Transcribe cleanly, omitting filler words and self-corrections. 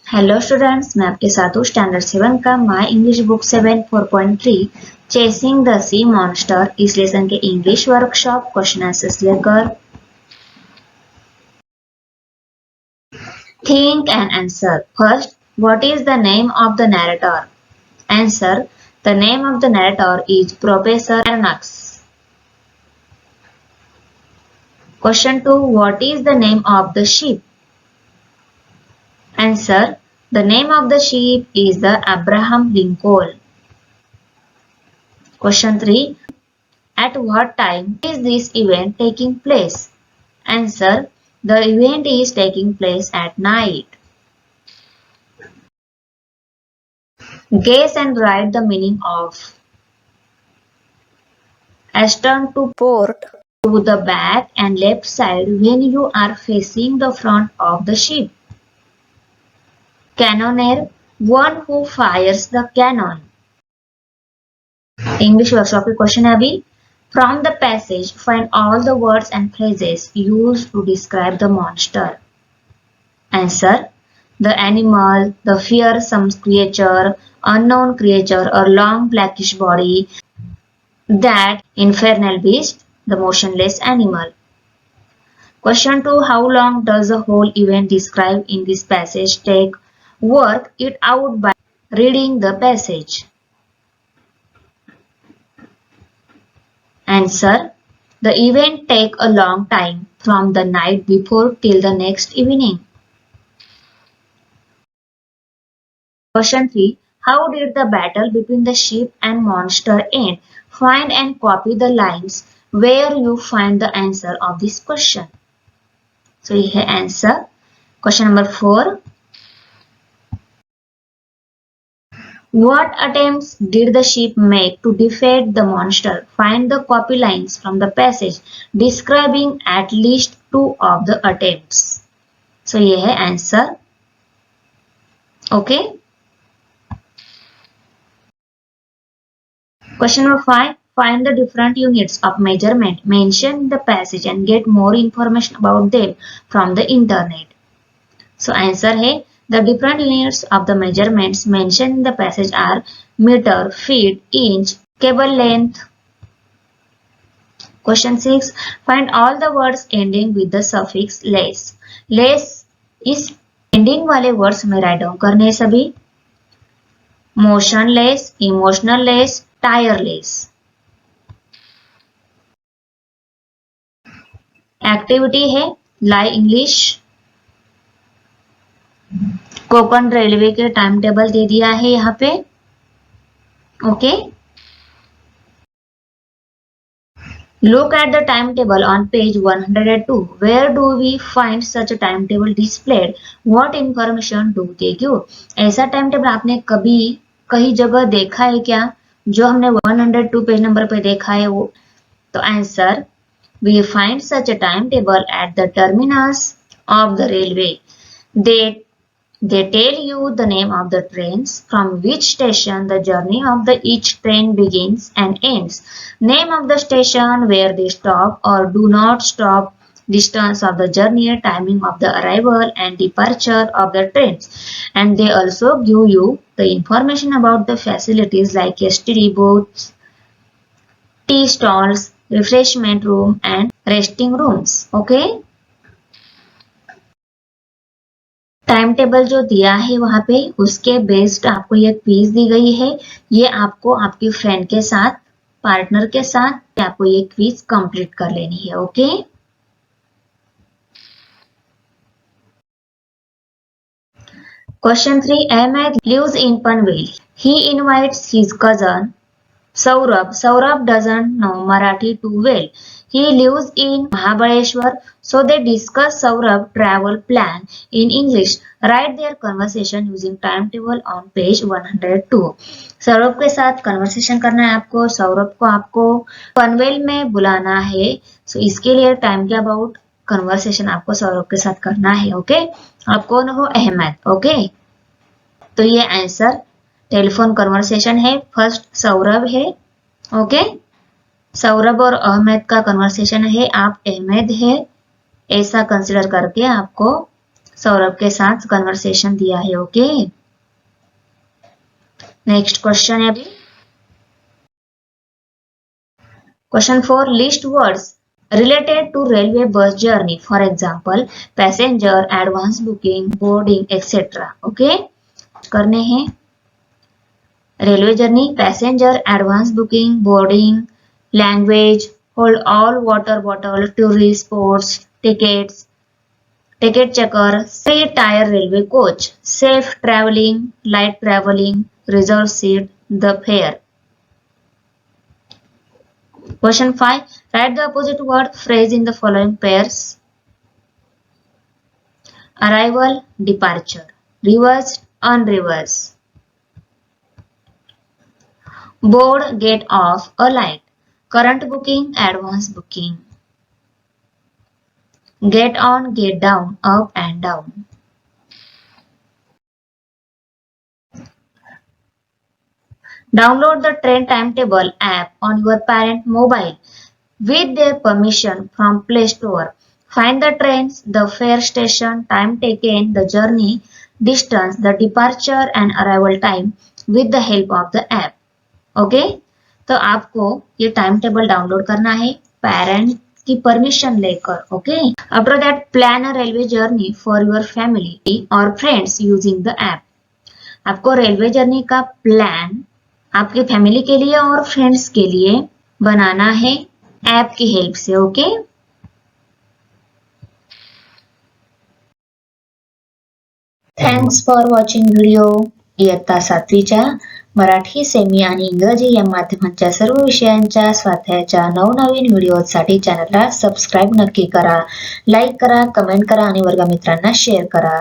Hello students, मैं आपके साथ हूँ स्टैंडर्ड 7 का my English book 7 4.3 chasing the sea monster इस लेसन के इंग्लिश वर्कशॉप क्वेश्चन आंसर्स लेकर think and answer. First, what is the name of the narrator? Answer, the name of the narrator is professor Aronnax. Question 2, what is the name of the ship? Answer, the name of the ship is the Abraham Lincoln. Question 3, at what time is this event taking place? Answer, the event is taking place at night. Guess and write the meaning of astern to port, to the back and left side when you are facing the front of the ship. Cannoneer, one who fires the cannon. English workshop question है अभी। From the passage, find all the words and phrases used to describe the monster. Answer, the animal, the fearsome creature, unknown creature or long blackish body, that infernal beast, the motionless animal. Question 2, how long does the whole event described in this passage take? Work it out by reading the passage. Answer, the event take a long time from the night before till the next evening. Question 3, how did the battle between the ship and monster end? Find and copy the lines where you find the answer of this question. So ये है answer. Question number 4, what attempts did the ship make to defeat the monster? Find the copy lines from the passage describing at least 2 of the attempts. So ये है answer. Okay. Question number 5. Find the different units of measurement mentioned in the passage and get more information about them from the internet. So answer है, the different units of the measurements mentioned in the passage are meter, feet, inch, cable length. Question 6. Find all the words ending with the suffix less. Less इस ending वाले words में write down करने सभी motionless, emotionless, tireless. Activity है लाई English Konkan railway के time table दे दिया है यहाँ पे। Okay, look at the time table on page 102. Where do we find such a time table displayed? What information do they give? ऐसा टाइम टेबल आपने कभी कहीं जगह देखा है क्या जो हमने 102 पेज नंबर पे देखा है वो? तो answer, we find such a timetable at the terminus of the railway. They tell you the name of the trains, from which station the journey of the each train begins and ends, name of the station where they stop or do not stop, distance of the journey, timing of the arrival and departure of the trains. And they also give you the information about the facilities like STD booths, tea stalls, refreshment room and resting rooms. Okay, time table जो दिया है वहां पे उसके based आपको ये quiz दी गई है। ये आपको आपकी फ्रेंड के साथ, पार्टनर के साथ आपको ये क्विज कंप्लीट कर लेनी है। Okay, question 3, Ahmed lives in Panvel. He invites his cousin Saurabh. Saurabh doesn't know Marathi too well. He lives in Mahabaleshwar, so they discuss Saurabh travel plan in English. Write their conversation using timetable on page 102. Saurabh के साथ conversation करना है आपको। सौरभ को आपको पनवेल में बुलाना है। सो इसके लिए टाइम के अबाउट कन्वर्सेशन आपको सौरभ के साथ करना है। ओके, आप कौन हो? अहमद। ओके, तो ये आंसर टेलीफोन कन्वर्सेशन है। फर्स्ट सौरभ है। ओके, सौरभ और अहमद का कन्वर्सेशन है। आप अहमद है ऐसा कंसिडर करके आपको सौरभ के साथ कन्वर्सेशन दिया है। ओके, नेक्स्ट क्वेश्चन है अभी question 4, list words related to railway bus journey, for example passenger, advance booking, boarding, etc. Okay, करने हैं railway journey, passenger, advance booking, boarding, language, hold all water bottle, tourist sports, tickets, ticket checker, free tyre railway coach, safe travelling, light travelling, reserve seat, the fair. Question 5. Write the opposite word phrase in the following pairs. Arrival, departure, reverse, unreverse. Board, get off, alight, current booking, advance booking. Get on, get down, up and down. Download the train timetable app on your parent mobile with their permission from Play Store. Find the trains, the fare station, time taken, the journey, distance, the departure and arrival time with the help of the app. Okay, तो आपको ये time table download करना है parent की permission लेकर। Okay, after that plan a railway journey for your family और friends using the app. आपको railway journey का प्लान आपके फैमिली के लिए और फ्रेंड्स के लिए बनाना है ऐप की हेल्प से। Okay, thanks for watching video. इयत्ता 7वीच्या मराठी, सेमी आणि इंग्रजी या माध्यमांच्या सर्व विषयांच्या स्वाध्यायाच्या नवनवीन व्हिडिओसाठी चॅनलला सबस्क्राईब नक्की करा, लाईक करा, कमेंट करा आणि वर्गमित्रांना शेअर करा।